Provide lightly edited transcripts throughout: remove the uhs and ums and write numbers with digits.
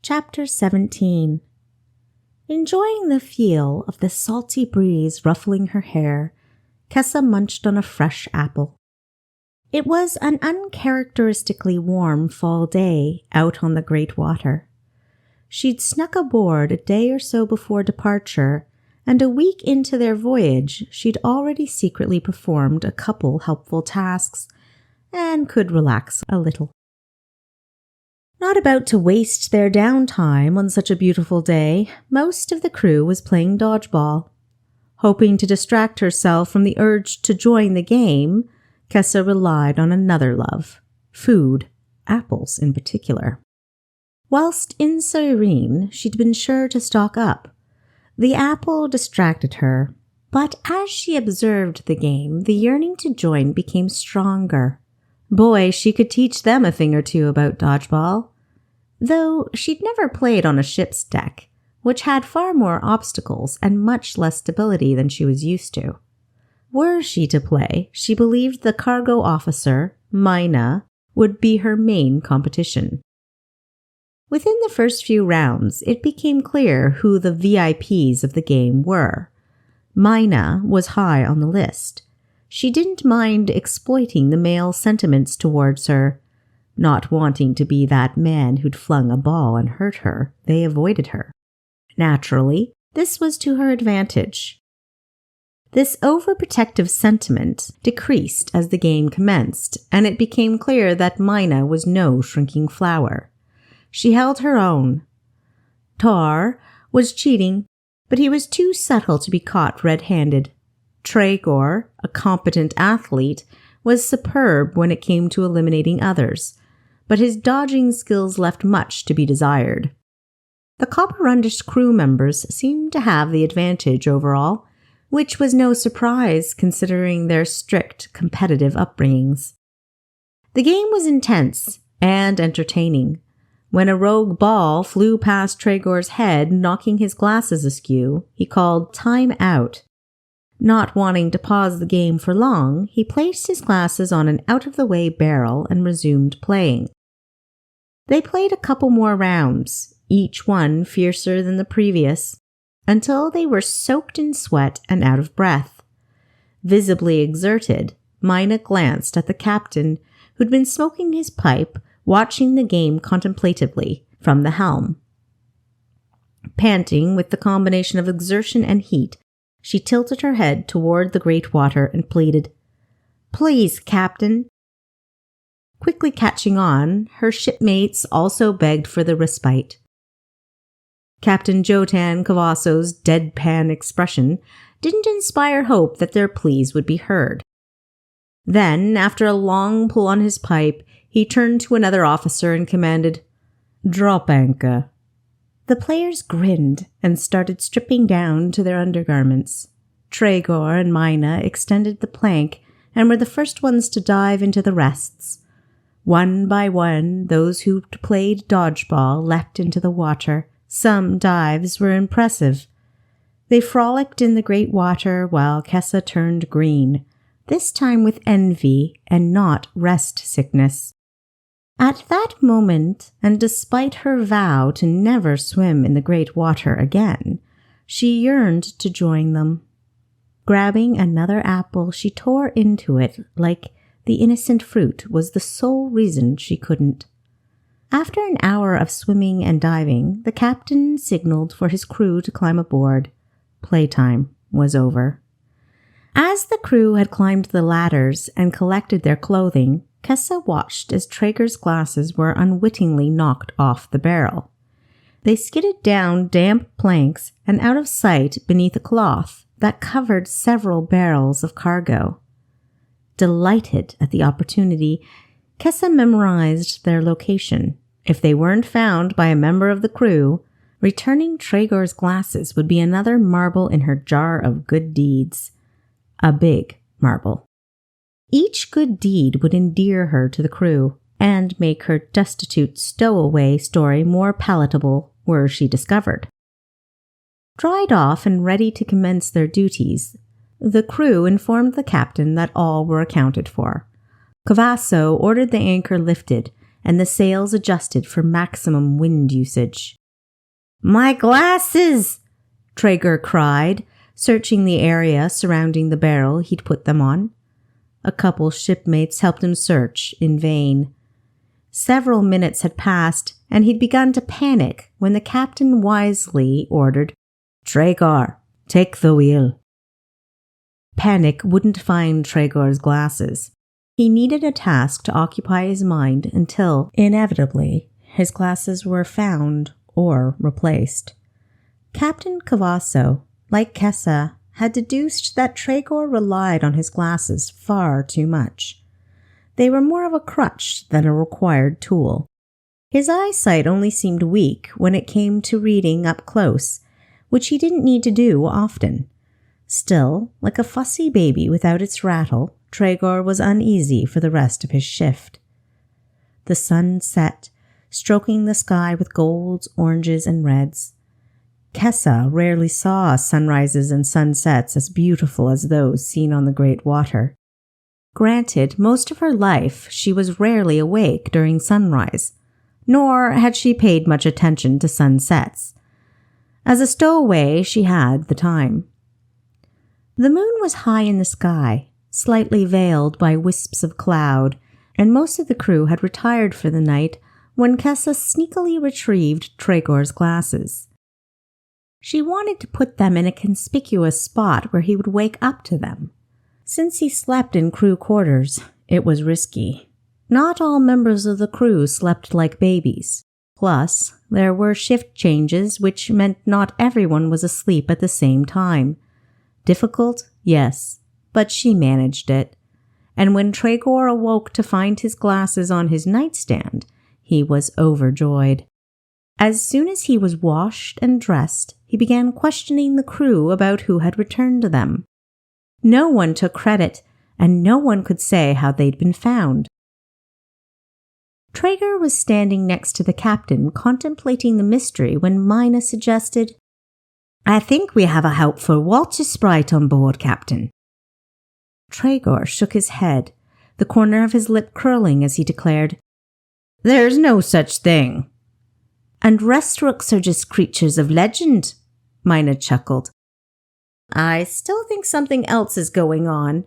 Chapter 17. Enjoying the feel of the salty breeze ruffling her hair, Kessa munched on a fresh apple. It was an uncharacteristically warm fall day out on the great water. She'd snuck aboard a day or so before departure, and a week into their voyage she'd already secretly performed a couple helpful tasks and could relax a little. Not about to waste their downtime on such a beautiful day, most of the crew was playing dodgeball. Hoping to distract herself from the urge to join the game, Kessa relied on another love, food, apples in particular. Whilst in Cyrene, she'd been sure to stock up. The apple distracted her, but as she observed the game, the yearning to join became stronger. Boy, she could teach them a thing or two about dodgeball. Though she'd never played on a ship's deck, which had far more obstacles and much less stability than she was used to. Were she to play, she believed the cargo officer, Myna, would be her main competition. Within the first few rounds, it became clear who the VIPs of the game were. Myna was high on the list. She didn't mind exploiting the male sentiments towards her. Not wanting to be that man who'd flung a ball and hurt her, they avoided her. Naturally, this was to her advantage. This overprotective sentiment decreased as the game commenced, and it became clear that Myna was no shrinking flower. She held her own. Taur was cheating, but he was too subtle to be caught red-handed. Traegor, a competent athlete, was superb when it came to eliminating others, but his dodging skills left much to be desired. The Copperundish crew members seemed to have the advantage overall, which was no surprise considering their strict competitive upbringings. The game was intense and entertaining. When a rogue ball flew past Traegor's head, knocking his glasses askew, he called "time out." Not wanting to pause the game for long, he placed his glasses on an out-of-the-way barrel and resumed playing. They played a couple more rounds, each one fiercer than the previous, until they were soaked in sweat and out of breath. Visibly exerted, Myna glanced at the captain, who'd been smoking his pipe, watching the game contemplatively from the helm. Panting with the combination of exertion and heat, she tilted her head toward the great water and pleaded, "Please, Captain." Quickly catching on, her shipmates also begged for the respite. Captain Jotan Cavasso's deadpan expression didn't inspire hope that their pleas would be heard. Then, after a long pull on his pipe, he turned to another officer and commanded, "Drop anchor." The players grinned and started stripping down to their undergarments. Traegor and Myna extended the plank and were the first ones to dive into the wrests. One by one, those who'd played dodgeball leapt into the water. Some dives were impressive. They frolicked in the great water while Kessa turned green, this time with envy and not rest sickness. At that moment, and despite her vow to never swim in the great water again, she yearned to join them. Grabbing another apple, she tore into it like the innocent fruit was the sole reason she couldn't. After an hour of swimming and diving, the captain signaled for his crew to climb aboard. Playtime was over. As the crew had climbed the ladders and collected their clothing, Kessa watched as Traeger's glasses were unwittingly knocked off the barrel. They skidded down damp planks and out of sight beneath a cloth that covered several barrels of cargo. Delighted at the opportunity, Kessa memorized their location. If they weren't found by a member of the crew, returning Traegor's glasses would be another marble in her jar of good deeds. A big marble. Each good deed would endear her to the crew and make her destitute stowaway story more palatable were she discovered. Dried off and ready to commence their duties, the crew informed the captain that all were accounted for. Cavasso ordered the anchor lifted, and the sails adjusted for maximum wind usage. "My glasses!" Traeger cried, searching the area surrounding the barrel he'd put them on. A couple shipmates helped him search, in vain. Several minutes had passed, and he'd begun to panic when the captain wisely ordered, "Traeger, take the wheel." Panic wouldn't find Traeger's glasses. He needed a task to occupy his mind until, inevitably, his glasses were found or replaced. Captain Cavasso, like Kessa, had deduced that Traeger relied on his glasses far too much. They were more of a crutch than a required tool. His eyesight only seemed weak when it came to reading up close, which he didn't need to do often. Still, like a fussy baby without its rattle, Traeger was uneasy for the rest of his shift. The sun set, stroking the sky with golds, oranges, and reds. Kessa rarely saw sunrises and sunsets as beautiful as those seen on the great water. Granted, most of her life she was rarely awake during sunrise, nor had she paid much attention to sunsets. As a stowaway, she had the time. The moon was high in the sky, slightly veiled by wisps of cloud, and most of the crew had retired for the night when Kessa sneakily retrieved Traeger's glasses. She wanted to put them in a conspicuous spot where he would wake up to them. Since he slept in crew quarters, it was risky. Not all members of the crew slept like babies. Plus, there were shift changes, which meant not everyone was asleep at the same time. Difficult, yes, but she managed it. And when Traeger awoke to find his glasses on his nightstand, he was overjoyed. As soon as he was washed and dressed, he began questioning the crew about who had returned them. No one took credit, and no one could say how they'd been found. Traeger was standing next to the captain contemplating the mystery when Myna suggested, "I think we have a helpful water sprite on board, Captain." Traeger shook his head, the corner of his lip curling as he declared, "There's no such thing." "And restrooks are just creatures of legend," Myna chuckled. "I still think something else is going on."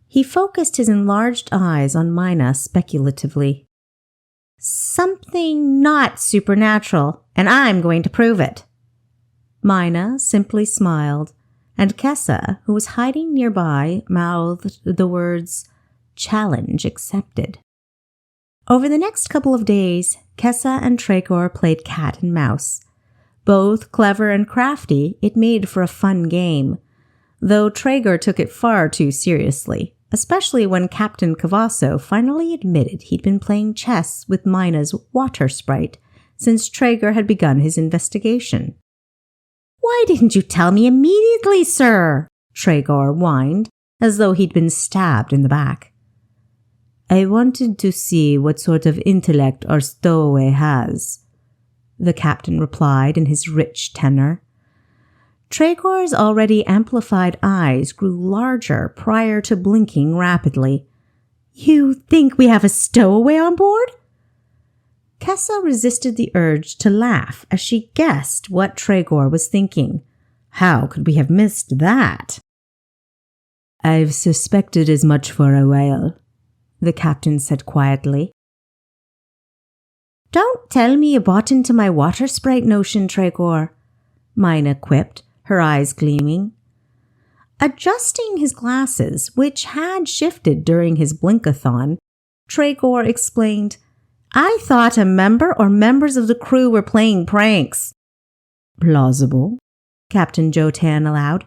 He focused his enlarged eyes on Myna speculatively. "Something not supernatural, and I'm going to prove it." Myna simply smiled, and Kessa, who was hiding nearby, mouthed the words, "Challenge accepted." Over the next couple of days, Kessa and Traeger played cat and mouse. Both clever and crafty, it made for a fun game, though Traeger took it far too seriously, especially when Captain Cavasso finally admitted he'd been playing chess with Myna's water sprite since Traeger had begun his investigation. "Why didn't you tell me immediately, sir?" Traeger whined, as though he'd been stabbed in the back. "I wanted to see what sort of intellect our stowaway has," the captain replied in his rich tenor. Traeger's already amplified eyes grew larger prior to blinking rapidly. "You think we have a stowaway on board?" Kessa resisted the urge to laugh as she guessed what Traeger was thinking. How could we have missed that? "I've suspected as much for a while," the captain said quietly. "Don't tell me you bought into my water sprite notion, Traeger," Myna quipped, her eyes gleaming. Adjusting his glasses, which had shifted during his blinkathon, Traeger explained, "I thought a member or members of the crew were playing pranks." "Plausible," Captain Jotan allowed,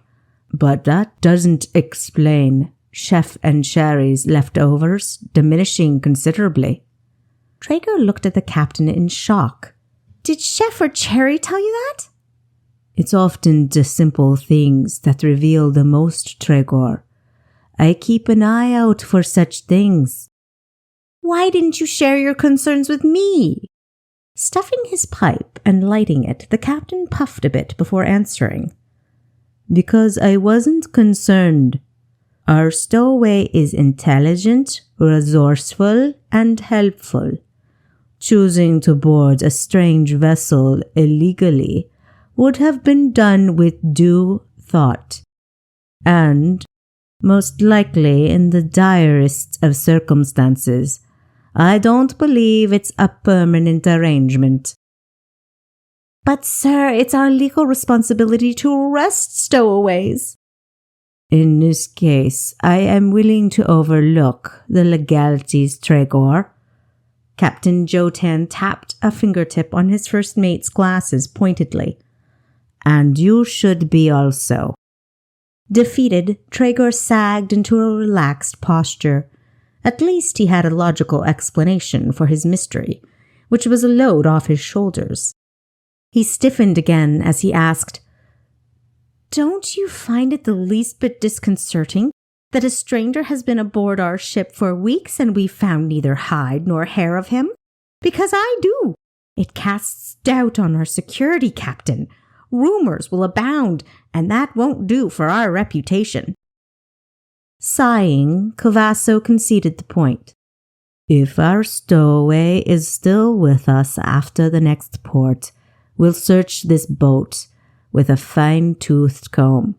"but that doesn't explain Chef and Sherry's leftovers diminishing considerably." Traeger looked at the captain in shock. "Did Chef or Cherry tell you that?" "It's often the simple things that reveal the most, Traeger. I keep an eye out for such things." "Why didn't you share your concerns with me?" Stuffing his pipe and lighting it, the captain puffed a bit before answering. "Because I wasn't concerned. Our stowaway is intelligent, resourceful, and helpful. Choosing to board a strange vessel illegally would have been done with due thought, and, most likely in the direst of circumstances, I don't believe it's a permanent arrangement. But, sir, it's our legal responsibility to arrest stowaways. In this case, I am willing to overlook the legalities, Tregor. Captain Jotan tapped a fingertip on his first mate's glasses pointedly. And you should be also. Defeated, Tregor sagged into a relaxed posture. At least he had a logical explanation for his mystery, which was a load off his shoulders. He stiffened again as he asked, "Don't you find it the least bit disconcerting that a stranger has been aboard our ship for weeks and we've found neither hide nor hair of him? Because I do. It casts doubt on our security, Captain. Rumors will abound, and that won't do for our reputation." Sighing, Cavasso conceded the point. "If our stowaway is still with us after the next port, we'll search this boat with a fine-toothed comb.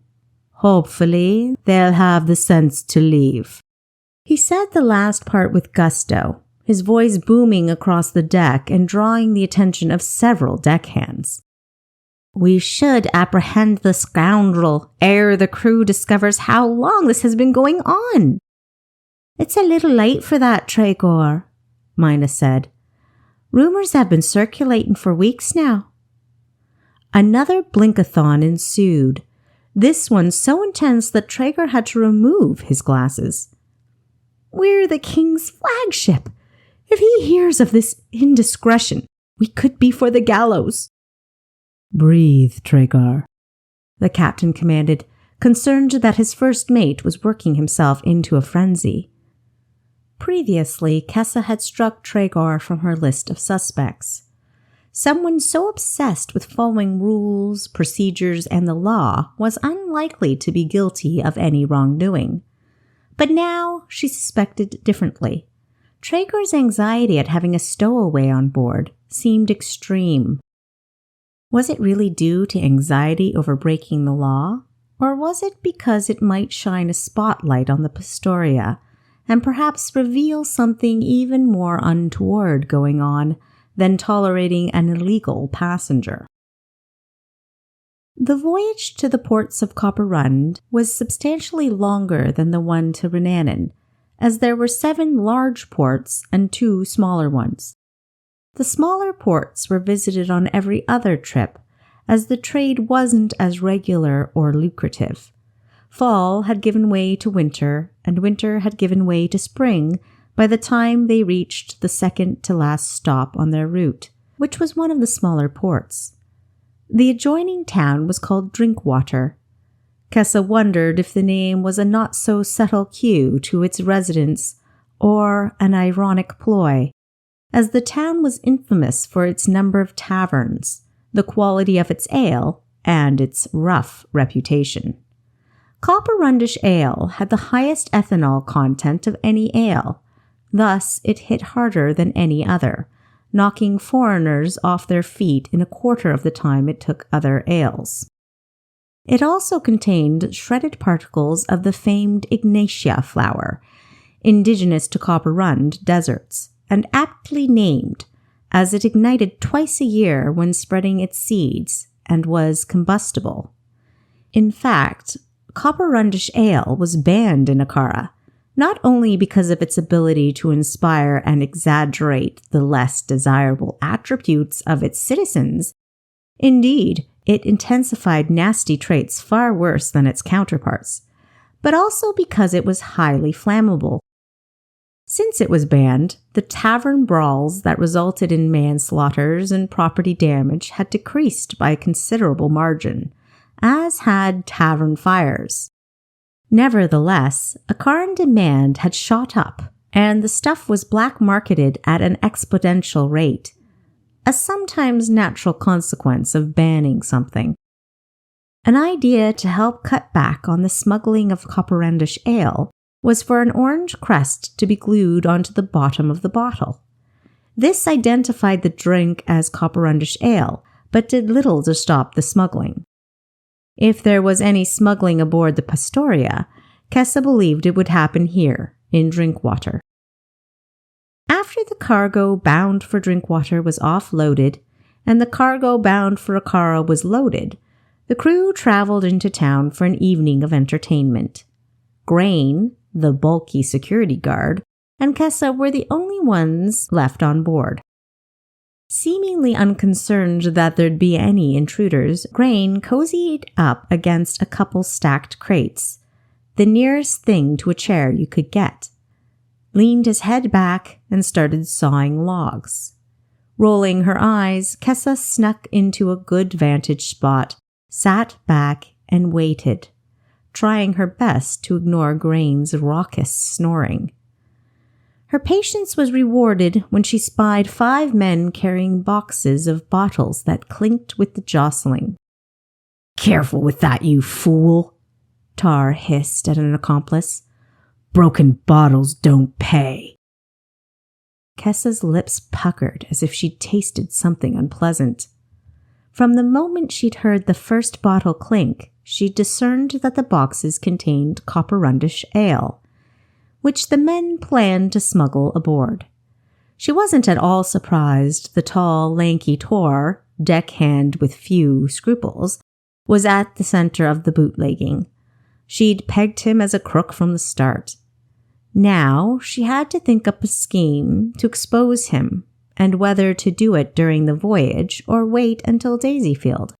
Hopefully, they'll have the sense to leave." He said the last part with gusto, his voice booming across the deck and drawing the attention of several deckhands. "We should apprehend the scoundrel ere the crew discovers how long this has been going on." "It's a little late for that, Tregor," Myna said. "Rumors have been circulating for weeks now." Another blinkathon ensued, this one so intense that Tregor had to remove his glasses. "We're the king's flagship. If he hears of this indiscretion, we could be for the gallows." "Breathe, Tregor," the captain commanded, concerned that his first mate was working himself into a frenzy. Previously, Kessa had struck Tregor from her list of suspects. Someone so obsessed with following rules, procedures, and the law was unlikely to be guilty of any wrongdoing. But now she suspected differently. Tregor's anxiety at having a stowaway on board seemed extreme. Was it really due to anxiety over breaking the law, or was it because it might shine a spotlight on the Pastoria and perhaps reveal something even more untoward going on than tolerating an illegal passenger? The voyage to the ports of Copperrund was substantially longer than the one to Renanin, as there were 7 large ports and 2 smaller ones. The smaller ports were visited on every other trip, as the trade wasn't as regular or lucrative. Fall had given way to winter, and winter had given way to spring by the time they reached the second-to-last stop on their route, which was one of the smaller ports. The adjoining town was called Drinkwater. Kessa wondered if the name was a not-so-subtle cue to its residents or an ironic ploy, as the town was infamous for its number of taverns, the quality of its ale, and its rough reputation. Copperrundish ale had the highest ethanol content of any ale. Thus, it hit harder than any other, knocking foreigners off their feet in a quarter of the time it took other ales. It also contained shredded particles of the famed Ignatia flower, indigenous to Copperrund deserts, and aptly named, as it ignited twice a year when spreading its seeds and was combustible. In fact, Copperrundish ale was banned in Akara, not only because of its ability to inspire and exaggerate the less desirable attributes of its citizens. Indeed, it intensified nasty traits far worse than its counterparts, but also because it was highly flammable. Since it was banned, the tavern brawls that resulted in manslaughters and property damage had decreased by a considerable margin, as had tavern fires. Nevertheless, Akaran demand had shot up, and the stuff was black-marketed at an exponential rate, a sometimes natural consequence of banning something. An idea to help cut back on the smuggling of Copperrundish ale was for an orange crest to be glued onto the bottom of the bottle. This identified the drink as copperundish ale, but did little to stop the smuggling. If there was any smuggling aboard the Pastoria, Kessa believed it would happen here, in Drinkwater. After the cargo bound for Drinkwater was offloaded, and the cargo bound for Akara was loaded, the crew traveled into town for an evening of entertainment. Grain, the bulky security guard, and Kessa were the only ones left on board. Seemingly unconcerned that there'd be any intruders, Grain cozied up against a couple stacked crates, the nearest thing to a chair you could get, leaned his head back, and started sawing logs. Rolling her eyes, Kessa snuck into a good vantage spot, sat back, and waited, trying her best to ignore Grain's raucous snoring. Her patience was rewarded when she spied 5 men carrying boxes of bottles that clinked with the jostling. "Careful with that, you fool," Taur hissed at an accomplice. "Broken bottles don't pay." Kessa's lips puckered as if she'd tasted something unpleasant. From the moment she'd heard the first bottle clink, she discerned that the boxes contained copperundish ale, which the men planned to smuggle aboard. She wasn't at all surprised the tall, lanky Taur, deckhand with few scruples, was at the center of the bootlegging. She'd pegged him as a crook from the start. Now she had to think up a scheme to expose him, and whether to do it during the voyage or wait until Daisyfield.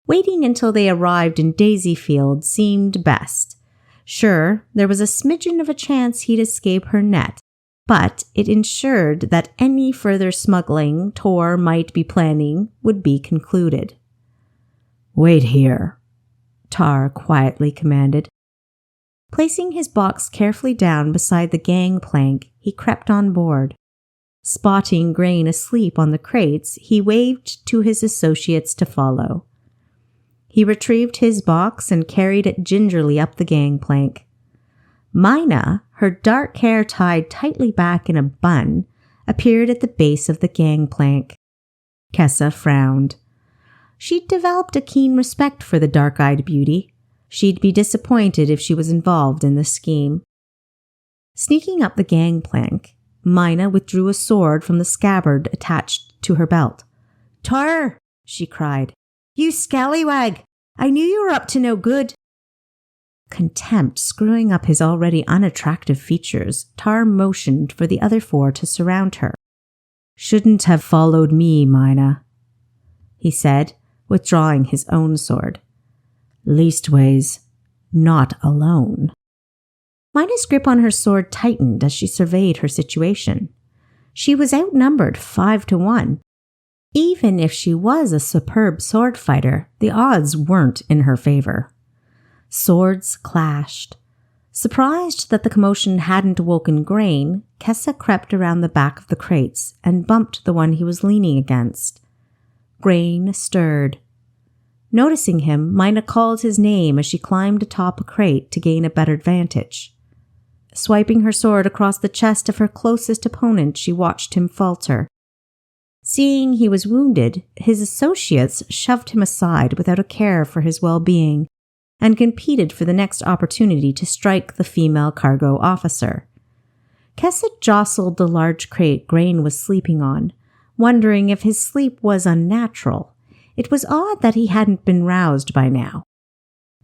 Waiting until they arrived in Daisyfield seemed best. Sure, there was a smidgen of a chance he'd escape her net, but it ensured that any further smuggling Taur might be planning would be concluded. "Wait here," Taur quietly commanded. Placing his box carefully down beside the gangplank, he crept on board. Spotting Grain asleep on the crates, he waved to his associates to follow. He retrieved his box and carried it gingerly up the gangplank. Myna, her dark hair tied tightly back in a bun, appeared at the base of the gangplank. Kessa frowned. She'd developed a keen respect for the dark-eyed beauty. She'd be disappointed if she was involved in the scheme. Sneaking up the gangplank, Myna withdrew a sword from the scabbard attached to her belt. "Taur!" she cried. "You scallywag! I knew you were up to no good." Contempt screwing up his already unattractive features, Taur motioned for the other 4 to surround her. "Shouldn't have followed me, Myna," he said, withdrawing his own sword. "Leastways, not alone." Myna's grip on her sword tightened as she surveyed her situation. She was outnumbered 5-1. Even if she was a superb sword fighter, the odds weren't in her favor. Swords clashed. Surprised that the commotion hadn't woken Grain, Kessa crept around the back of the crates and bumped the one he was leaning against. Grain stirred. Noticing him, Myna called his name as she climbed atop a crate to gain a better vantage. Swiping her sword across the chest of her closest opponent, she watched him falter. Seeing he was wounded, his associates shoved him aside without a care for his well-being and competed for the next opportunity to strike the female cargo officer. Kessa jostled the large crate Grain was sleeping on, wondering if his sleep was unnatural. It was odd that he hadn't been roused by now.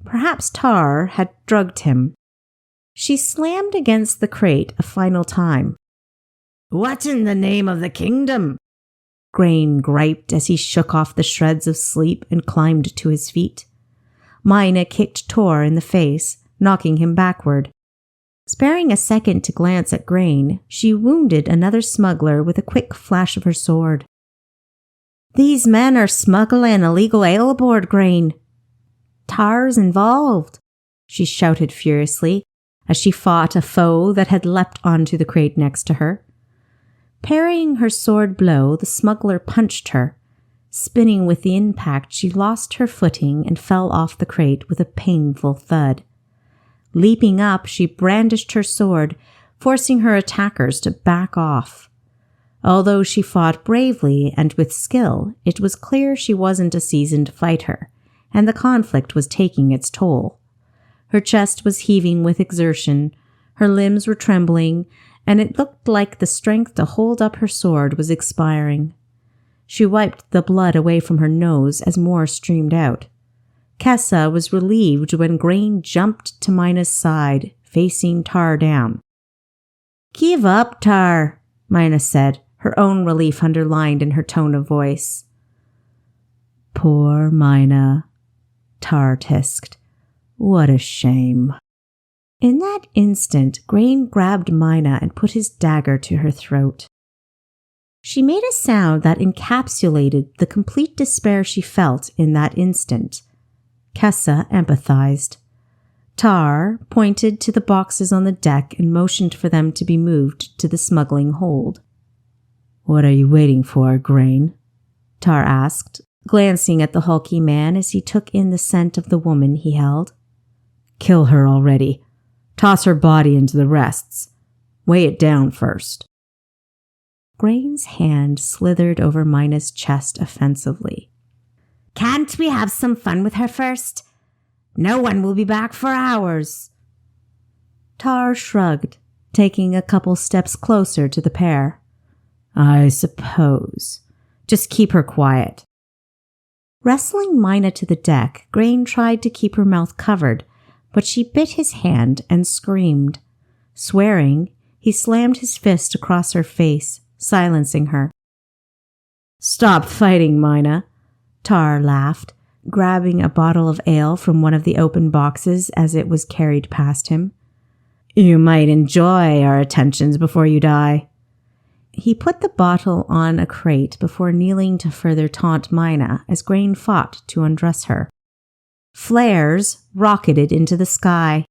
Perhaps Taur had drugged him. She slammed against the crate a final time. "What in the name of the kingdom?" Grain griped as he shook off the shreds of sleep and climbed to his feet. Myna kicked Taur in the face, knocking him backward. Sparing a second to glance at Grain, she wounded another smuggler with a quick flash of her sword. "These men are smuggling illegal ale aboard, Grain." "Taur's involved," she shouted furiously as she fought a foe that had leapt onto the crate next to her. Parrying her sword blow, the smuggler punched her. Spinning with the impact, she lost her footing and fell off the crate with a painful thud. Leaping up, she brandished her sword, forcing her attackers to back off. Although she fought bravely and with skill, it was clear she wasn't a seasoned fighter, and the conflict was taking its toll. Her chest was heaving with exertion, her limbs were trembling, and it looked like the strength to hold up her sword was expiring. She wiped the blood away from her nose as more streamed out. Kessa was relieved when Grain jumped to Myna's side, facing Taur down. "Give up, Taur," Myna said, her own relief underlined in her tone of voice. "Poor Myna," Taur tisked. "What a shame." In that instant, Grain grabbed Myna and put his dagger to her throat. She made a sound that encapsulated the complete despair she felt in that instant. Kessa empathized. Taur pointed to the boxes on the deck and motioned for them to be moved to the smuggling hold. "What are you waiting for, Grain?" Taur asked, glancing at the hulky man as he took in the scent of the woman he held. "Kill her already. Toss her body into the wrests. Weigh it down first." Grain's hand slithered over Myna's chest offensively. "Can't we have some fun with her first? No one will be back for hours." Taur shrugged, taking a couple steps closer to the pair. "I suppose. Just keep her quiet." Wrestling Myna to the deck, Grain tried to keep her mouth covered, but she bit his hand and screamed. Swearing, he slammed his fist across her face, silencing her. "Stop fighting, Myna," Taur laughed, grabbing a bottle of ale from one of the open boxes as it was carried past him. "You might enjoy our attentions before you die." He put the bottle on a crate before kneeling to further taunt Myna as Grain fought to undress her. Flares rocketed into the sky,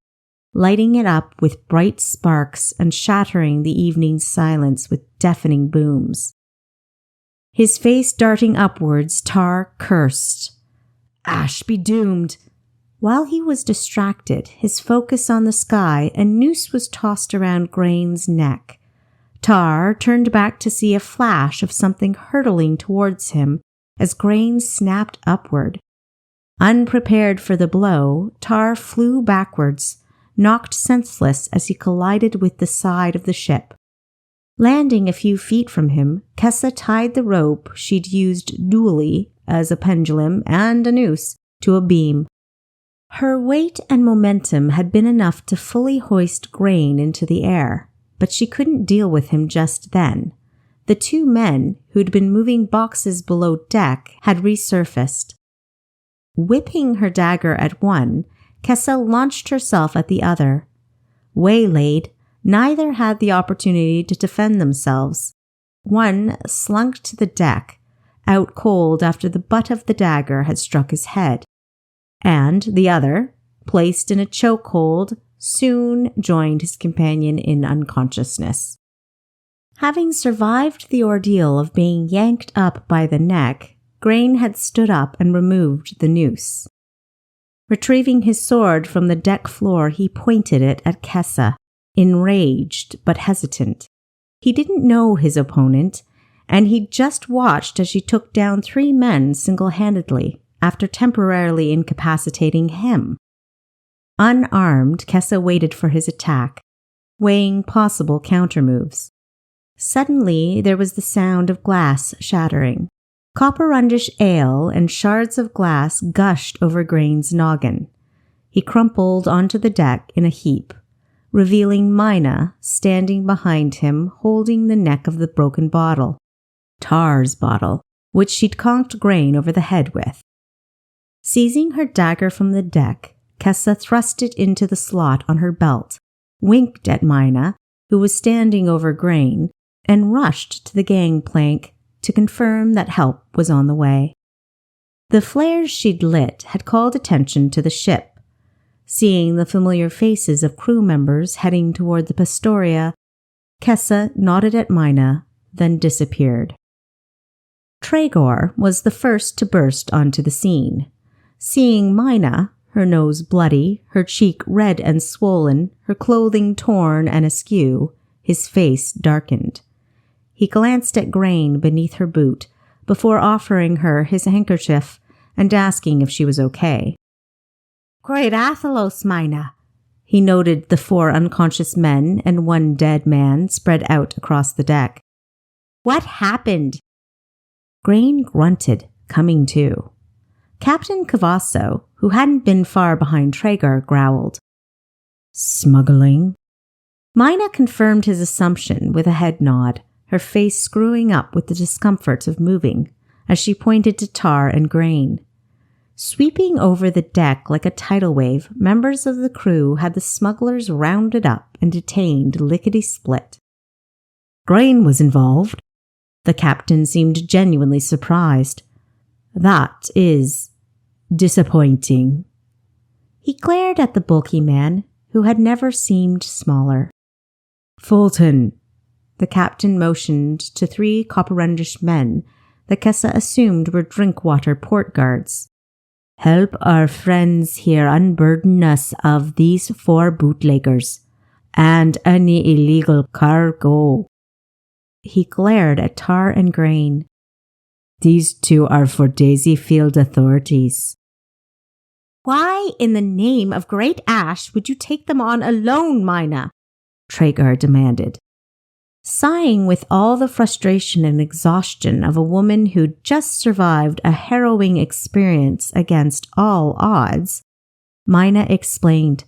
lighting it up with bright sparks and shattering the evening's silence with deafening booms. His face darting upwards, Taur cursed. "Ash be doomed!" While he was distracted, his focus on the sky, a noose was tossed around Grain's neck. Taur turned back to see a flash of something hurtling towards him as Grain snapped upward. Unprepared for the blow, Taur flew backwards, knocked senseless as he collided with the side of the ship. Landing a few feet from him, Kessa tied the rope she'd used dually as a pendulum and a noose to a beam. Her weight and momentum had been enough to fully hoist Grain into the air, but she couldn't deal with him just then. The two men who'd been moving boxes below deck had resurfaced. Whipping her dagger at one, Kessa launched herself at the other. Waylaid, neither had the opportunity to defend themselves. One slunk to the deck, out cold after the butt of the dagger had struck his head, and the other, placed in a chokehold, soon joined his companion in unconsciousness. Having survived the ordeal of being yanked up by the neck, Grain had stood up and removed the noose. Retrieving his sword from the deck floor, he pointed it at Kessa, enraged but hesitant. He didn't know his opponent, and he'd just watched as she took down 3 men single-handedly after temporarily incapacitating him. Unarmed, Kessa waited for his attack, weighing possible countermoves. Suddenly, there was the sound of glass shattering. Copperundish ale and shards of glass gushed over Grain's noggin. He crumpled onto the deck in a heap, revealing Myna standing behind him holding the neck of the broken bottle. Taur's bottle, which she'd conked Grain over the head with. Seizing her dagger from the deck, Kessa thrust it into the slot on her belt, winked at Myna, who was standing over Grain, and rushed to the gangplank to confirm that help was on the way. The flares she'd lit had called attention to the ship. Seeing the familiar faces of crew members heading toward the Pastoria, Kessa nodded at Myna, then disappeared. Tregor was the first to burst onto the scene. Seeing Myna, her nose bloody, her cheek red and swollen, her clothing torn and askew, his face darkened. He glanced at grain beneath her boot before offering her his handkerchief and asking if she was okay. Great Athalos, Myna. He noted the 4 unconscious men and 1 dead man spread out across the deck. What happened? Grain grunted, coming to. Captain Cavasso, who hadn't been far behind Traeger, growled. Smuggling? Myna confirmed his assumption with a head nod, her face screwing up with the discomfort of moving, as she pointed to Taur and Grain. Sweeping over the deck like a tidal wave, members of the crew had the smugglers rounded up and detained lickety-split. Grain was involved. The captain seemed genuinely surprised. That is disappointing. He glared at the bulky man, who had never seemed smaller. Fulton. The captain motioned to 3 copperendish men that Kessa assumed were drinkwater port guards. Help our friends here unburden us of these 4 bootleggers and any illegal cargo. He glared at Taur and Grain. These 2 are for Daisy Field authorities. Why in the name of Great Ash would you take them on alone, Myna? Traeger demanded. Sighing with all the frustration and exhaustion of a woman who'd just survived a harrowing experience against all odds, Myna explained,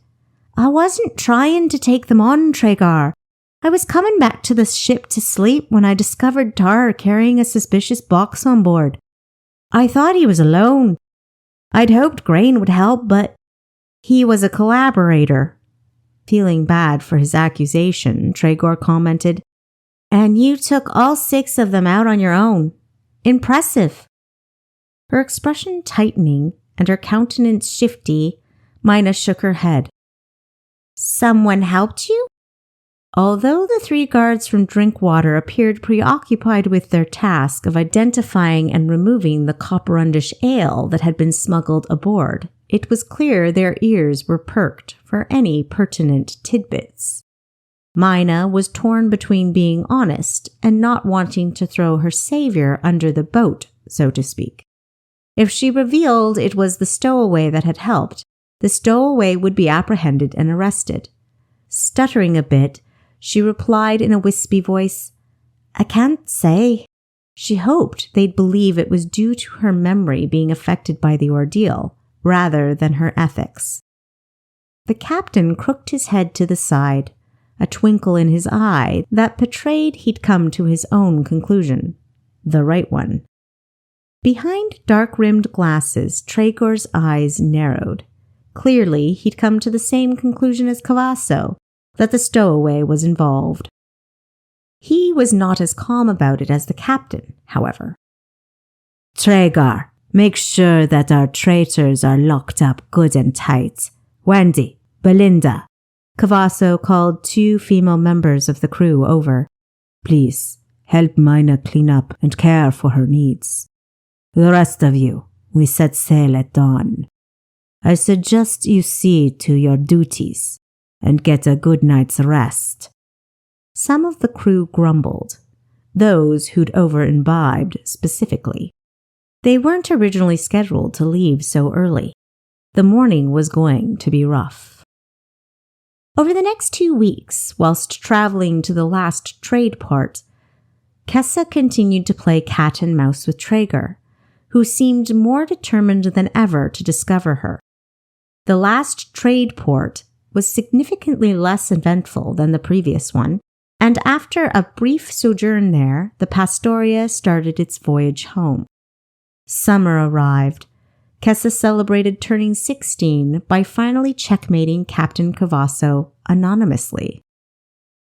I wasn't trying to take them on, Traeger. I was coming back to the ship to sleep when I discovered Taur carrying a suspicious box on board. I thought he was alone. I'd hoped Grain would help, but he was a collaborator. Feeling bad for his accusation, Traeger commented, And you took all 6 of them out on your own. Impressive. Her expression tightening and her countenance shifty, Myna shook her head. Someone helped you? Although the 3 guards from Drinkwater appeared preoccupied with their task of identifying and removing the copperendish ale that had been smuggled aboard, it was clear their ears were perked for any pertinent tidbits. Myna was torn between being honest and not wanting to throw her savior under the boat, so to speak. If she revealed it was the stowaway that had helped, the stowaway would be apprehended and arrested. Stuttering a bit, she replied in a wispy voice, I can't say. She hoped they'd believe it was due to her memory being affected by the ordeal, rather than her ethics. The captain crooked his head to the side, a twinkle in his eye that betrayed he'd come to his own conclusion, the right one. Behind dark-rimmed glasses, Traeger's eyes narrowed. Clearly, he'd come to the same conclusion as Cavasso, that the stowaway was involved. He was not as calm about it as the captain, however. Traeger, make sure that our traitors are locked up good and tight. Wendy, Belinda. Cavasso called 2 female members of the crew over. Please, help Myna clean up and care for her needs. The rest of you, we set sail at dawn. I suggest you see to your duties and get a good night's rest. Some of the crew grumbled, those who'd over-imbibed specifically. They weren't originally scheduled to leave so early. The morning was going to be rough. Over the next 2 weeks, whilst traveling to the last trade port, Kessa continued to play cat and mouse with Traeger, who seemed more determined than ever to discover her. The last trade port was significantly less eventful than the previous one, and after a brief sojourn there, the Pastoria started its voyage home. Summer arrived. Kessa celebrated turning 16 by finally checkmating Captain Cavasso anonymously.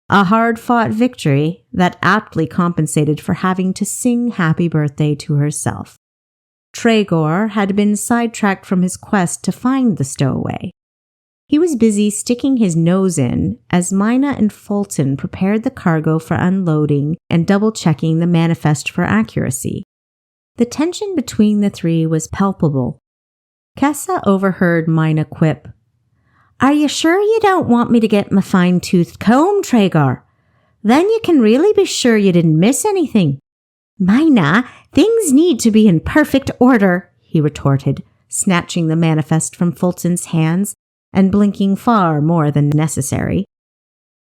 A hard-fought victory that aptly compensated for having to sing happy birthday to herself. Traeger had been sidetracked from his quest to find the stowaway. He was busy sticking his nose in as Myna and Fulton prepared the cargo for unloading and double-checking the manifest for accuracy. The tension between the 3 was palpable. Kessa overheard Myna quip, Are you sure you don't want me to get my fine-toothed comb, Traeger? Then you can really be sure you didn't miss anything. Myna, things need to be in perfect order, he retorted, snatching the manifest from Fulton's hands and blinking far more than necessary.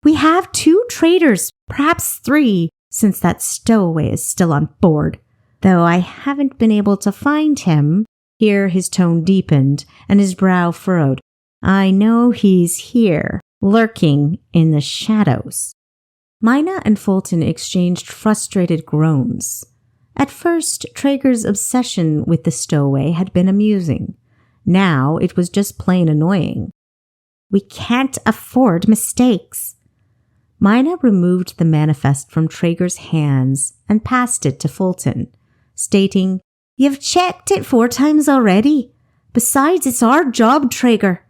We have 2 traders, perhaps 3, since that stowaway is still on board, though I haven't been able to find him. Here his tone deepened and his brow furrowed. I know he's here, lurking in the shadows. Myna and Fulton exchanged frustrated groans. At first, Traeger's obsession with the stowaway had been amusing. Now it was just plain annoying. We can't afford mistakes. Myna removed the manifest from Traeger's hands and passed it to Fulton, stating, You've checked it 4 times already. Besides, it's our job, Traeger.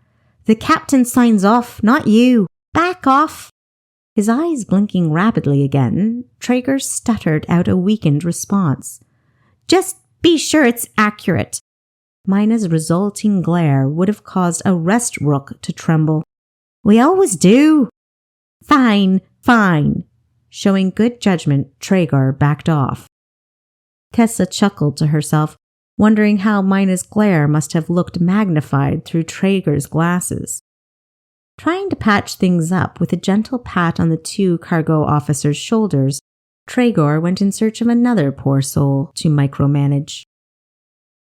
The captain signs off, not you. Back off. His eyes blinking rapidly again, Traeger stuttered out a weakened response. Just be sure it's accurate. Myna's resulting glare would have caused a rest rook to tremble. We always do. Fine. Showing good judgment, Traeger backed off. Kessa chuckled to herself, wondering how Myna's glare must have looked magnified through Traeger's glasses. Trying to patch things up with a gentle pat on the 2 cargo officers' shoulders, Traeger went in search of another poor soul to micromanage.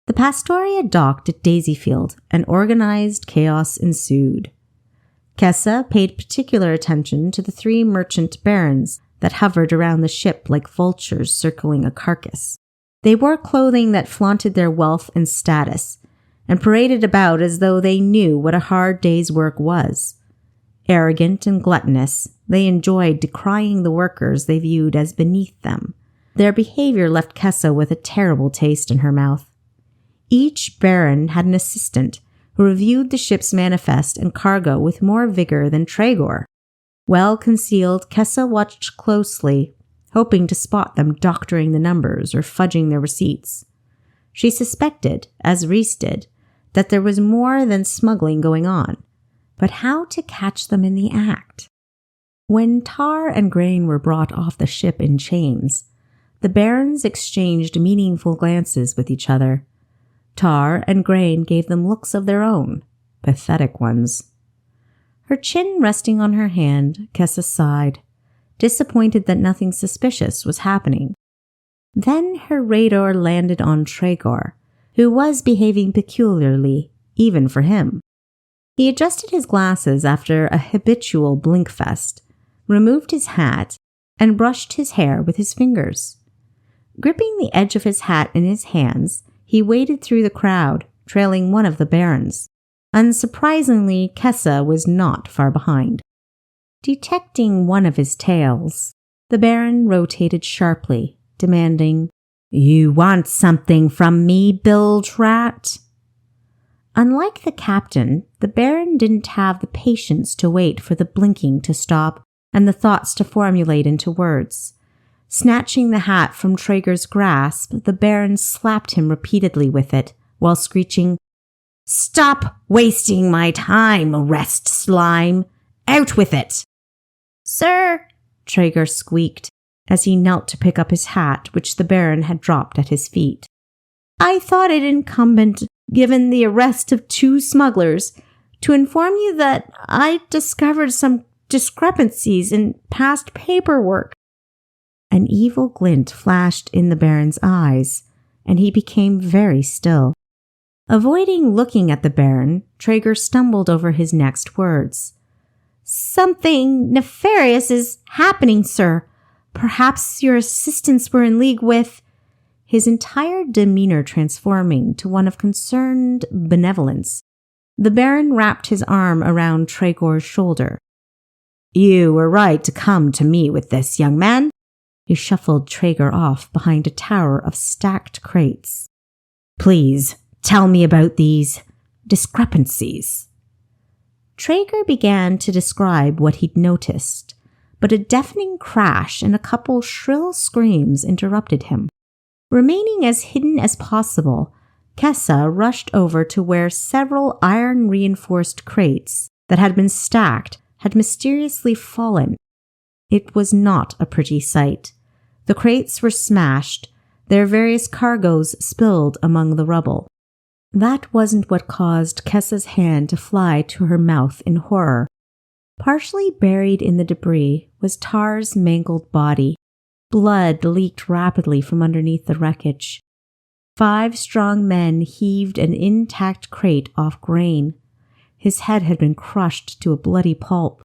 The Pastoria docked at Daisyfield, and organized chaos ensued. Kessa paid particular attention to the 3 merchant barons that hovered around the ship like vultures circling a carcass. They wore clothing that flaunted their wealth and status, and paraded about as though they knew what a hard day's work was. Arrogant and gluttonous, they enjoyed decrying the workers they viewed as beneath them. Their behavior left Kessa with a terrible taste in her mouth. Each baron had an assistant who reviewed the ship's manifest and cargo with more vigor than Traeger. Well concealed, Kessa watched closely, hoping to spot them doctoring the numbers or fudging their receipts. She suspected, as Reese did, that there was more than smuggling going on, but how to catch them in the act? When Taur and Grain were brought off the ship in chains, the barons exchanged meaningful glances with each other. Taur and Grain gave them looks of their own, pathetic ones. Her chin resting on her hand, Kessa sighed, disappointed that nothing suspicious was happening. Then her radar landed on Traeger, who was behaving peculiarly, even for him. He adjusted his glasses after a habitual blinkfest, removed his hat, and brushed his hair with his fingers. Gripping the edge of his hat in his hands, he waded through the crowd, trailing one of the barons. Unsurprisingly, Kessa was not far behind. Detecting one of his tails, the baron rotated sharply, demanding, You want something from me, bilge rat? Unlike the captain, the baron didn't have the patience to wait for the blinking to stop and the thoughts to formulate into words. Snatching the hat from Traeger's grasp, the baron slapped him repeatedly with it, while screeching, Stop wasting my time, rest slime! Out with it! Sir, Traeger squeaked, as he knelt to pick up his hat, which the baron had dropped at his feet. I thought it incumbent, given the arrest of 2 smugglers, to inform you that I discovered some discrepancies in past paperwork. An evil glint flashed in the baron's eyes, and he became very still. Avoiding looking at the baron, Traeger stumbled over his next words. Something nefarious is happening, sir. Perhaps your assistants were in league with... His entire demeanor transforming to one of concerned benevolence. The baron wrapped his arm around Traeger's shoulder. You were right to come to me with this, young man. He shuffled Traeger off behind a tower of stacked crates. Please, tell me about these discrepancies. Traeger began to describe what he'd noticed, but a deafening crash and a couple shrill screams interrupted him. Remaining as hidden as possible, Kessa rushed over to where several iron-reinforced crates that had been stacked had mysteriously fallen. It was not a pretty sight. The crates were smashed, their various cargoes spilled among the rubble. That wasn't what caused Kessa's hand to fly to her mouth in horror. Partially buried in the debris was Taur's mangled body. Blood leaked rapidly from underneath the wreckage. 5 strong men heaved an intact crate off Grain. His head had been crushed to a bloody pulp.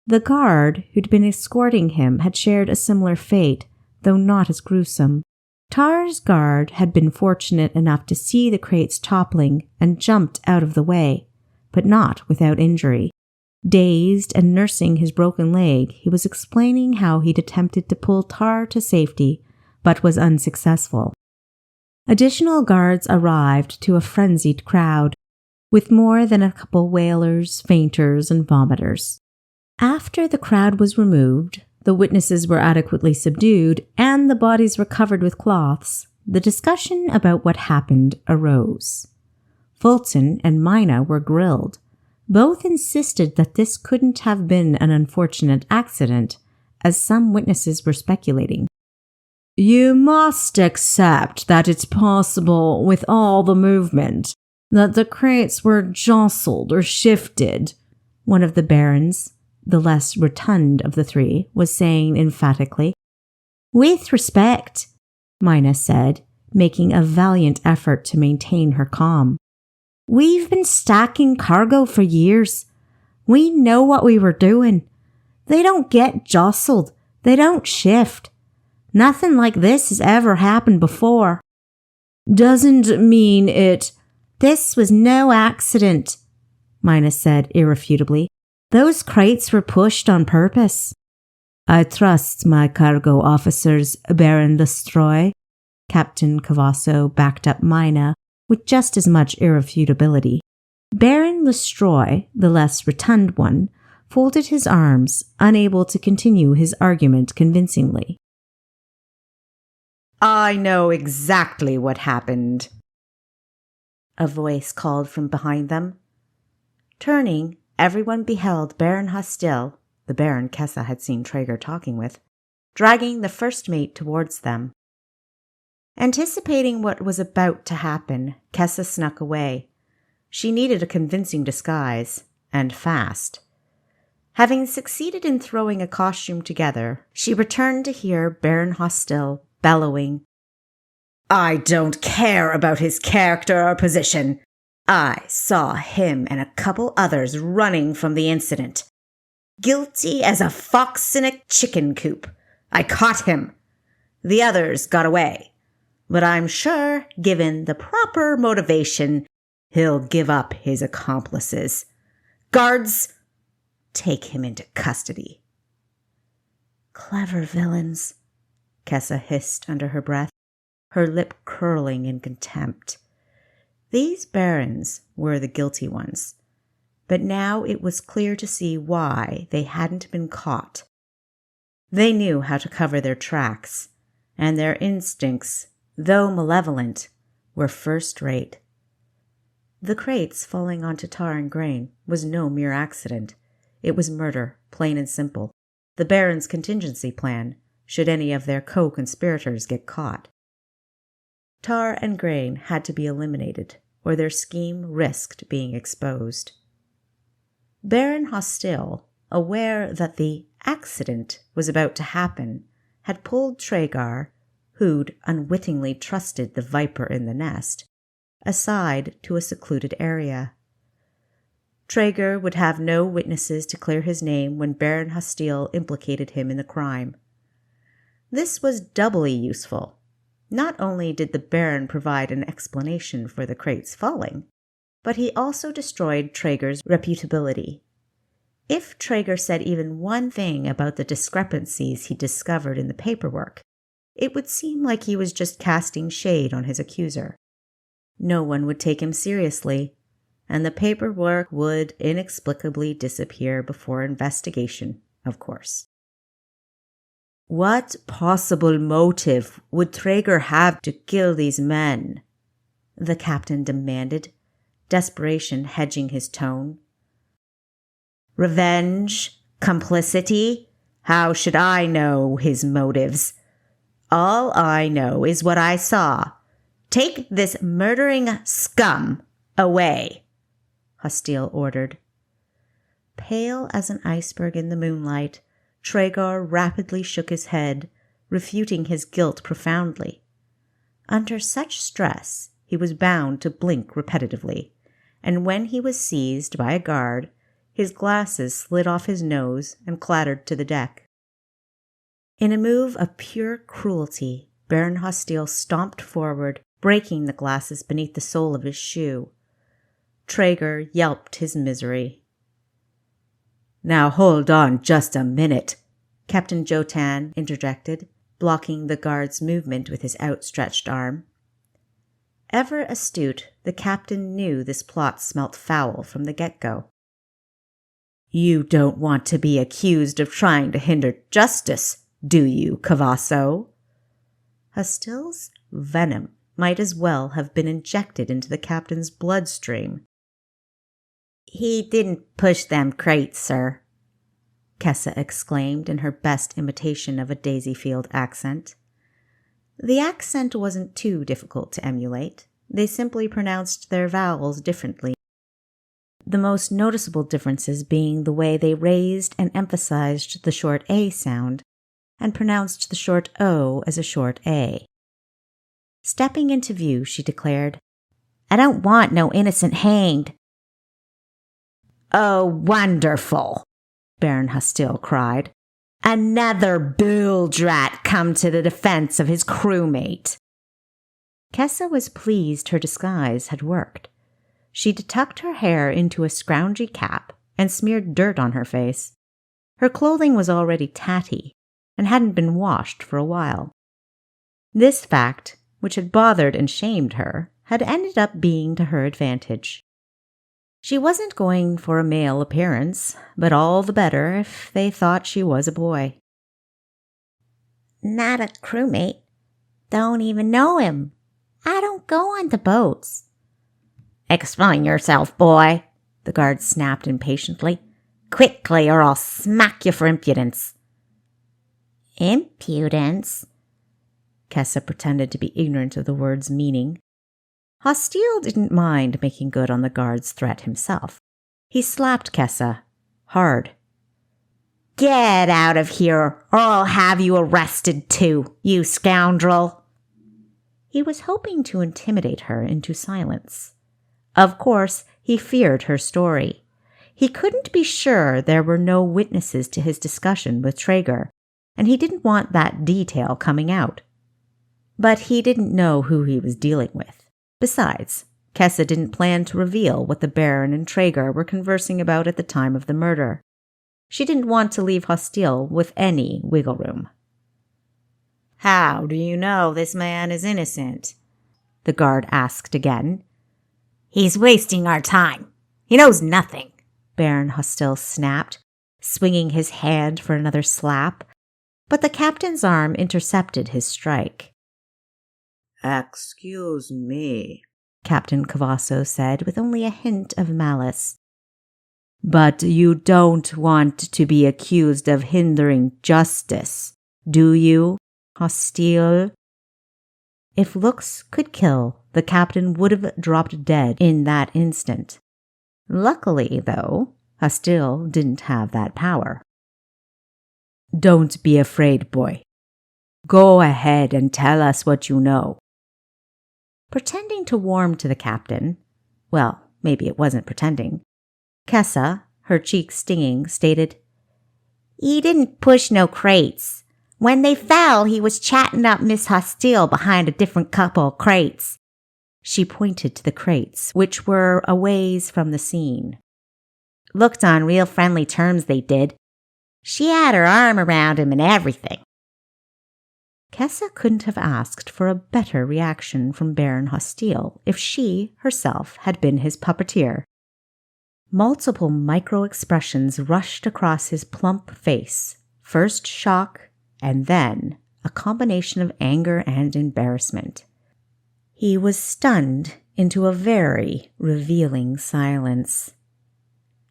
The guard who'd been escorting him had shared a similar fate, though not as gruesome. Taur's guard had been fortunate enough to see the crates toppling and jumped out of the way, but not without injury. Dazed and nursing his broken leg, he was explaining how he'd attempted to pull Taur to safety, but was unsuccessful. Additional guards arrived to a frenzied crowd, with more than a couple wailers, fainters, and vomiters. After the crowd was removed, the witnesses were adequately subdued, and the bodies were covered with cloths, the discussion about what happened arose. Fulton and Myna were grilled. Both insisted that this couldn't have been an unfortunate accident, as some witnesses were speculating. "You must accept that it's possible, with all the movement, that the crates were jostled or shifted," one of the barons, the less rotund of the 3, was saying emphatically. "With respect," Myna said, making a valiant effort to maintain her calm. "We've been stacking cargo for years. We know what we were doing. They don't get jostled. They don't shift. Nothing like this has ever happened before." "Doesn't mean it—" "This was no accident," Myna said irrefutably. "Those crates were pushed on purpose." "I trust my cargo officers, Baron Lestroy," Captain Cavasso backed up Myna with just as much irrefutability. Baron Lestroy, the less rotund one, folded his arms, unable to continue his argument convincingly. "I know exactly what happened," a voice called from behind them. Turning, everyone beheld Baron Hastil, the Baron Kessa had seen Traeger talking with, dragging the first mate towards them. Anticipating what was about to happen, Kessa snuck away. She needed a convincing disguise, and fast. Having succeeded in throwing a costume together, she returned to hear Baron Hastil bellowing, "I don't care about his character or position. I saw him and a couple others running from the incident. Guilty as a fox in a chicken coop. I caught him. The others got away. But I'm sure, given the proper motivation, he'll give up his accomplices. Guards, take him into custody." "Clever villains," Kessa hissed under her breath, her lip curling in contempt. These barons were the guilty ones, but now it was clear to see why they hadn't been caught. They knew how to cover their tracks, and their instincts, though malevolent, were first-rate. The crates falling onto Taur and Grain was no mere accident. It was murder, plain and simple, the Baron's contingency plan, should any of their co-conspirators get caught. Taur and Grain had to be eliminated, or their scheme risked being exposed. Baron Hastil, aware that the accident was about to happen, had pulled Traeger, who'd unwittingly trusted the viper in the nest, aside to a secluded area. Traeger would have no witnesses to clear his name when Baron Hastil implicated him in the crime. This was doubly useful. Not only did the Baron provide an explanation for the crates falling, but he also destroyed Traeger's reputability. If Traeger said even one thing about the discrepancies he discovered in the paperwork, it would seem like he was just casting shade on his accuser. No one would take him seriously, and the paperwork would inexplicably disappear before investigation, of course. What possible motive would Traeger have to kill these men? The captain demanded, desperation hedging his tone. Revenge? Complicity? How should I know his motives? All I know is what I saw. Take this murdering scum away, Hostile ordered. Pale as an iceberg in the moonlight, Traeger rapidly shook his head, refuting his guilt profoundly. Under such stress, he was bound to blink repetitively, and when he was seized by a guard, his glasses slid off his nose and clattered to the deck. In a move of pure cruelty, Baron Hostile stomped forward, breaking the glasses beneath the sole of his shoe. Traeger yelped his misery. "Now hold on just a minute," Captain Jotan interjected, blocking the guard's movement with his outstretched arm. Ever astute, the captain knew this plot smelt foul from the get-go. "You don't want to be accused of trying to hinder justice, do you, Cavasso?" Hostile's venom might as well have been injected into the captain's bloodstream. "He didn't push them crates, sir," Kessa exclaimed in her best imitation of a Daisyfield accent. The accent wasn't too difficult to emulate. They simply pronounced their vowels differently, the most noticeable differences being the way they raised and emphasized the short A sound and pronounced the short O as a short A. Stepping into view, she declared, "I don't want no innocent hanged." "Oh, wonderful," Baron Hostile cried. "Another bilge-rat come to the defense of his crewmate." Kessa was pleased her disguise had worked. She tucked her hair into a scroungy cap and smeared dirt on her face. Her clothing was already tatty and hadn't been washed for a while. This fact, which had bothered and shamed her, had ended up being to her advantage. She wasn't going for a male appearance, but all the better if they thought she was a boy. "Not a crewmate. Don't even know him. I don't go on the boats." "Explain yourself, boy," the guard snapped impatiently. "Quickly, or I'll smack you for impudence." "Impudence?" Kessa pretended to be ignorant of the word's meaning. Hostile didn't mind making good on the guard's threat himself. He slapped Kessa hard. "Get out of here, or I'll have you arrested too, you scoundrel." He was hoping to intimidate her into silence. Of course, he feared her story. He couldn't be sure there were no witnesses to his discussion with Traeger, and he didn't want that detail coming out. But he didn't know who he was dealing with. Besides, Kessa didn't plan to reveal what the Baron and Traeger were conversing about at the time of the murder. She didn't want to leave Hostile with any wiggle room. "How do you know this man is innocent?" the guard asked again. "He's wasting our time. He knows nothing," Baron Hostile snapped, swinging his hand for another slap, but the captain's arm intercepted his strike. "Excuse me," Captain Cavasso said with only a hint of malice. "But you don't want to be accused of hindering justice, do you, Hostile?" If looks could kill, the captain would have dropped dead in that instant. Luckily, though, Hostile didn't have that power. "Don't be afraid, boy. Go ahead and tell us what you know." Pretending to warm to the captain, well, maybe it wasn't pretending, Kessa, her cheeks stinging, stated, "He didn't push no crates. When they fell, he was chatting up Miss Hostile behind a different couple of crates." She pointed to the crates, which were a ways from the scene. "Looked on real friendly terms, they did. She had her arm around him and everything." Kessa couldn't have asked for a better reaction from Baron Hostile if she, herself, had been his puppeteer. Multiple micro-expressions rushed across his plump face, first shock, and then a combination of anger and embarrassment. He was stunned into a very revealing silence.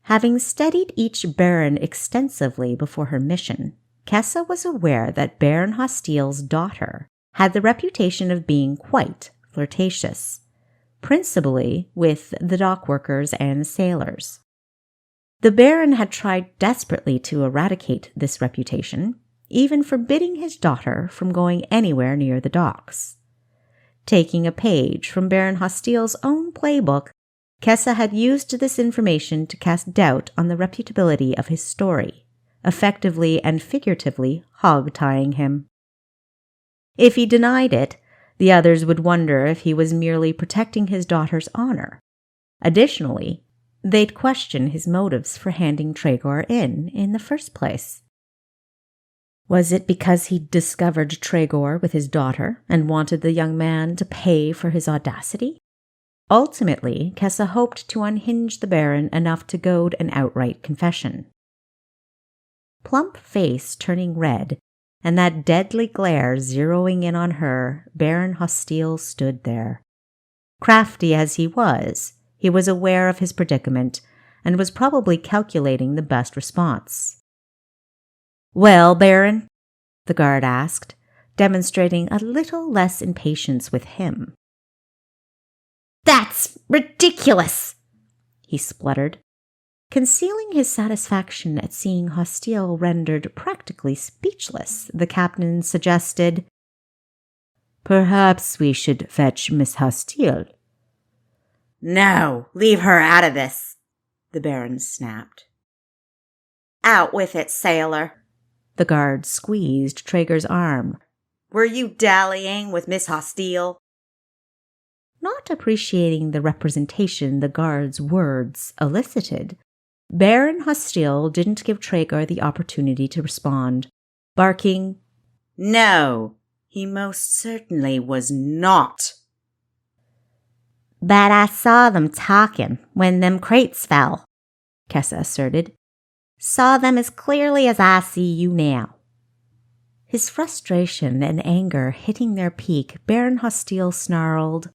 Having studied each baron extensively before her mission, Kessa was aware that Baron Hostile's daughter had the reputation of being quite flirtatious, principally with the dock workers and sailors. The Baron had tried desperately to eradicate this reputation, even forbidding his daughter from going anywhere near the docks. Taking a page from Baron Hostile's own playbook, Kessa had used this information to cast doubt on the reputability of his story, effectively and figuratively hog-tying him. If he denied it, the others would wonder if he was merely protecting his daughter's honor. Additionally, they'd question his motives for handing Tregor in the first place. Was it because he'd discovered Tregor with his daughter and wanted the young man to pay for his audacity? Ultimately, Kessa hoped to unhinge the Baron enough to goad an outright confession. Plump face turning red, and that deadly glare zeroing in on her, Baron Hostile stood there. Crafty as he was aware of his predicament and was probably calculating the best response. "Well, Baron?" the guard asked, demonstrating a little less impatience with him. "That's ridiculous!" he spluttered, concealing his satisfaction at seeing Hostile rendered practically speechless. The captain suggested, "Perhaps we should fetch Miss Hostile." "No, leave her out of this," the Baron snapped. "Out with it, sailor." The guard squeezed Traeger's arm. "Were you dallying with Miss Hostile?" Not appreciating the representation the guard's words elicited, Baron Hostile didn't give Traeger the opportunity to respond, barking, "No, he most certainly was not." "But I saw them talking when them crates fell," Kessa asserted. "Saw them as clearly as I see you now." His frustration and anger hitting their peak, Baron Hostile snarled,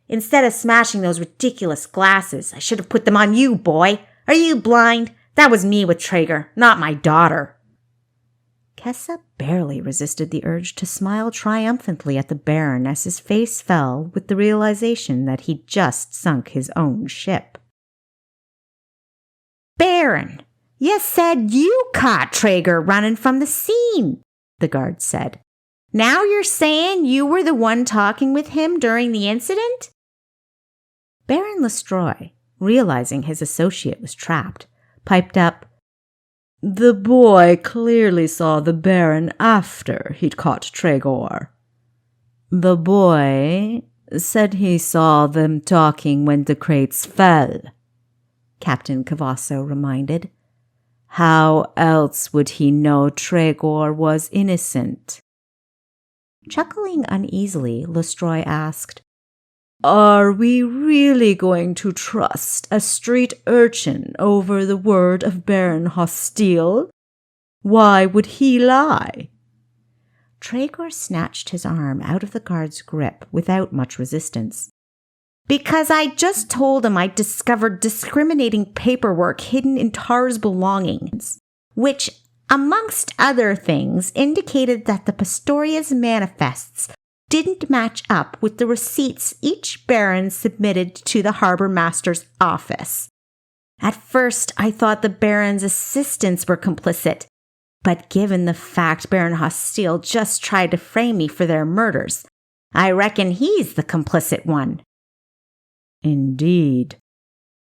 "Instead of smashing those ridiculous glasses, I should have put them on you, boy. Are you blind? That was me with Traeger, not my daughter." Kessa barely resisted the urge to smile triumphantly at the Baron as his face fell with the realization that he'd just sunk his own ship. "Baron, you said you caught Traeger running from the scene," the guard said. "Now you're saying you were the one talking with him during the incident?" Baron Lestroy, realizing his associate was trapped, piped up, "The boy clearly saw the Baron after he'd caught Tregor. The boy said he saw them talking when the crates fell," Captain Cavasso reminded. "How else would he know Tregor was innocent?" Chuckling uneasily, Lestroy asked, "Are we really going to trust a street urchin over the word of Baron Hostile? Why would he lie?" Tregor snatched his arm out of the guard's grip without much resistance. "Because I just told him I discovered discriminating paperwork hidden in Taur's belongings, which, amongst other things, indicated that the Pastoria's manifests didn't match up with the receipts each baron submitted to the harbor master's office. At first, I thought the baron's assistants were complicit, but given the fact Baron Hostile just tried to frame me for their murders, I reckon he's the complicit one." "Indeed."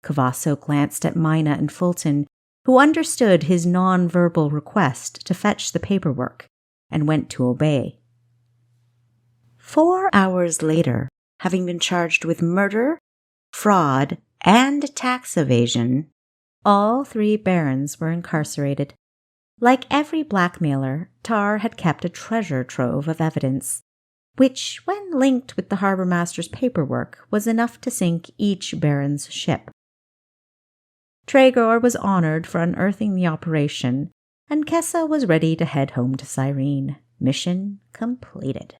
Cavasso glanced at Myna and Fulton, who understood his non-verbal request to fetch the paperwork, and went to obey. 4 hours later, having been charged with murder, fraud, and tax evasion, all 3 barons were incarcerated. Like every blackmailer, Taur had kept a treasure trove of evidence, which, when linked with the harbor master's paperwork, was enough to sink each baron's ship. Tregor was honored for unearthing the operation, and Kessa was ready to head home to Cyrene. Mission completed.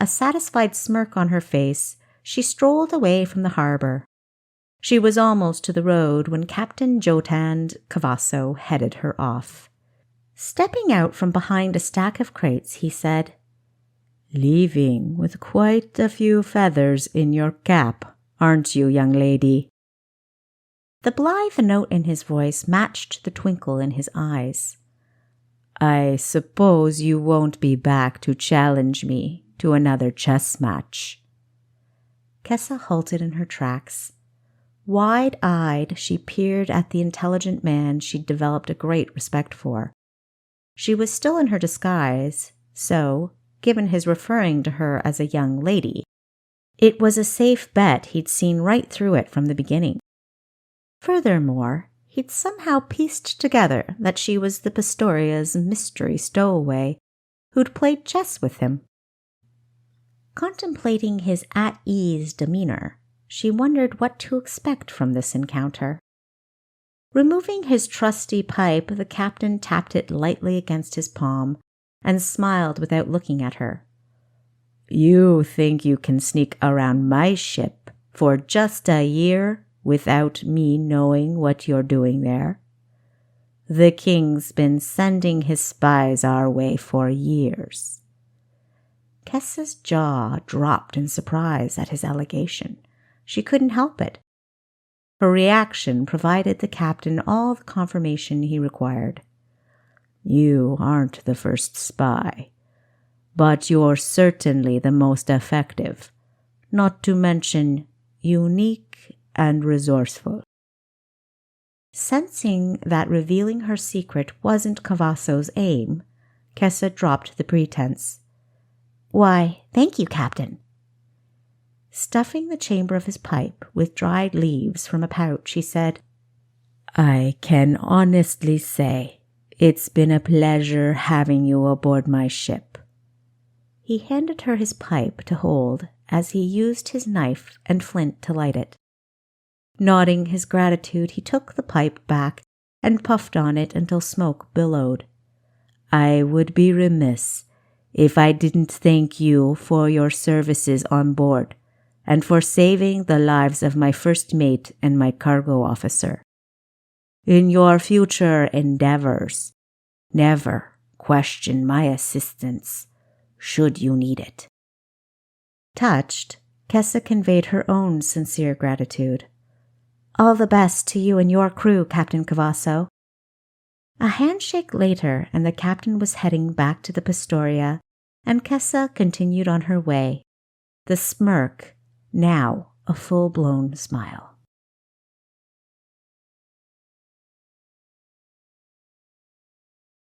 A satisfied smirk on her face, she strolled away from the harbor. She was almost to the road when Captain Jotand Cavasso headed her off. Stepping out from behind a stack of crates, he said, "Leaving with quite a few feathers in your cap, aren't you, young lady?" The blithe note in his voice matched the twinkle in his eyes. "I suppose you won't be back to challenge me to another chess match." Kessa halted in her tracks. Wide-eyed, she peered at the intelligent man she'd developed a great respect for. She was still in her disguise, so, given his referring to her as a young lady, it was a safe bet he'd seen right through it from the beginning. Furthermore, he'd somehow pieced together that she was the Pastoria's mystery stowaway who'd played chess with him. Contemplating his at-ease demeanor, she wondered what to expect from this encounter. Removing his trusty pipe, the captain tapped it lightly against his palm and smiled without looking at her. "You think you can sneak around my ship for just a year without me knowing what you're doing there? The king's been sending his spies our way for years." Kessa's jaw dropped in surprise at his allegation. She couldn't help it. Her reaction provided the captain all the confirmation he required. "You aren't the first spy, but you're certainly the most effective, not to mention unique and resourceful." Sensing that revealing her secret wasn't Cavasso's aim, Kessa dropped the pretense. "Why, thank you, Captain." Stuffing the chamber of his pipe with dried leaves from a pouch, he said, "I can honestly say it's been a pleasure having you aboard my ship." He handed her his pipe to hold as he used his knife and flint to light it. Nodding his gratitude, he took the pipe back and puffed on it until smoke billowed. "I would be remiss if I didn't thank you for your services on board and for saving the lives of my first mate and my cargo officer. In your future endeavors, never question my assistance, should you need it." Touched, Kessa conveyed her own sincere gratitude. "All the best to you and your crew, Captain Cavasso." A handshake later, and the captain was heading back to the Pastoria, and Kessa continued on her way, the smirk now a full-blown smile.